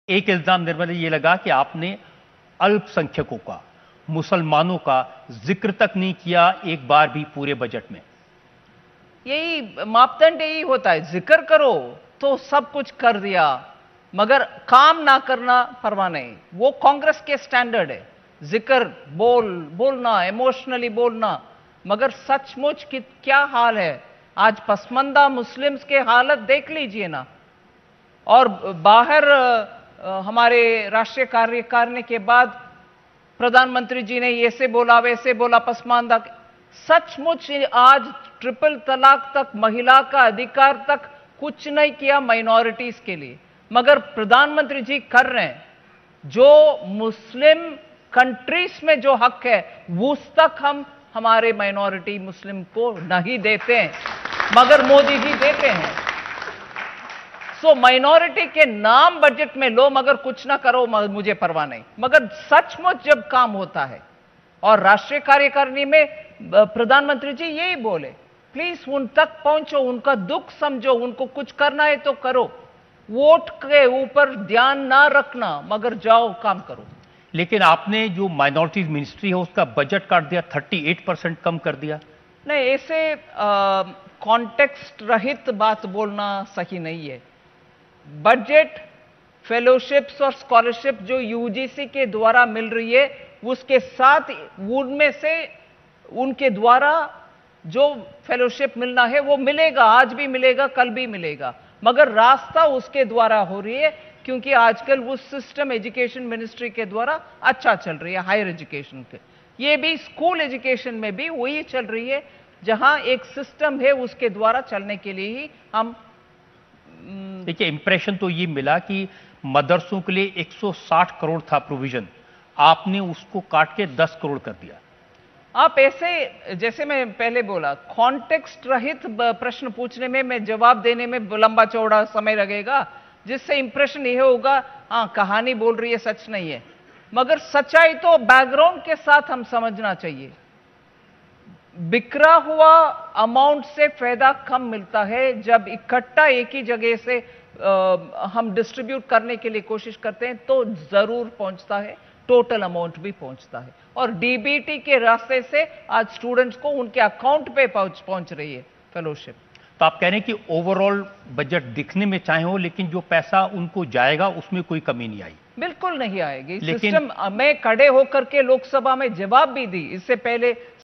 एक इल्जाम निर्मला ये लगा कि आपने अल्पसंख्यकों का, मुसलमानों का जिक्र तक नहीं किया एक बार भी पूरे बजट में। यही मापदंड यही होता है, जिक्र करो तो सब कुछ कर दिया, मगर काम ना करना परवाह नहीं। वो कांग्रेस के स्टैंडर्ड है, जिक्र बोलना, इमोशनली बोलना, मगर सचमुच कि क्या हाल है आज पसमानदा मुस्लिम्स के हालत देख लीजिए ना। और बाहर हमारे राष्ट्रीय कार्यकारिणी के बाद प्रधानमंत्री जी ने ऐसे बोला वैसे बोला पसमानदा। सचमुच आज ट्रिपल तलाक तक, महिला का अधिकार तक कुछ नहीं किया माइनॉरिटीज के लिए, मगर प्रधानमंत्री जी कर रहे हैं। जो मुस्लिम कंट्रीज में जो हक है उस तक हम हमारे माइनॉरिटी मुस्लिम को नहीं देते हैं, मगर मोदी जी देते हैं। सो माइनॉरिटी के नाम बजट में लो, मगर कुछ ना करो, मुझे परवाह नहीं। मगर सचमुच जब काम होता है, और राष्ट्रीय कार्यकारिणी में प्रधानमंत्री जी यही बोले, प्लीज उन तक पहुंचो, उनका दुख समझो, उनको कुछ करना है तो करो, वोट के ऊपर ध्यान ना रखना, मगर जाओ काम करो। लेकिन आपने जो माइनॉरिटीज मिनिस्ट्री है उसका बजट काट दिया, 38% कम कर दिया। नहीं, ऐसे कॉन्टेक्स्ट रहित बात बोलना सही नहीं है। बजट फेलोशिप्स और स्कॉलरशिप जो यूजीसी के द्वारा मिल रही है, उसके साथ उनमें से उनके द्वारा जो फेलोशिप मिलना है वो मिलेगा, आज भी मिलेगा, कल भी मिलेगा, मगर रास्ता उसके द्वारा हो रही है, क्योंकि आजकल वो सिस्टम एजुकेशन मिनिस्ट्री के द्वारा अच्छा चल रही है। हायर एजुकेशन के ये भी, स्कूल एजुकेशन में भी वही चल रही है, जहां एक सिस्टम है उसके द्वारा चलने के लिए ही हम। देखिए, इंप्रेशन तो ये मिला कि मदरसों के लिए 160 करोड़ था प्रोविजन, आपने उसको काट के 10 करोड़ कर दिया। आप ऐसे, जैसे मैं पहले बोला, कॉन्टेक्स्ट रहित प्रश्न पूछने में, मैं जवाब देने में लंबा चौड़ा समय लगेगा, जिससे इंप्रेशन यह होगा हाँ कहानी बोल रही है, सच नहीं है। मगर सच्चाई तो बैकग्राउंड के साथ हम समझना चाहिए। बिखरा हुआ अमाउंट से फायदा कम मिलता है जब इकट्ठा एक ही जगह से हम डिस्ट्रीब्यूट करने के लिए कोशिश करते हैं, तो जरूर पहुंचता है, टोटल अमाउंट भी पहुंचता है। और डीबीटी के रास्ते से आज स्टूडेंट्स को उनके अकाउंट पे पहुंच रही है फेलोशिप। तो आप कह रहे हैं कि ओवरऑल बजट दिखने में चाहे हो, लेकिन जो पैसा उनको जाएगा उसमें कोई कमी नहीं आई। बिल्कुल नहीं आएगी। लेकिन सिस्टम में खड़े होकर के लोकसभा में जवाब भी दी, इससे पहले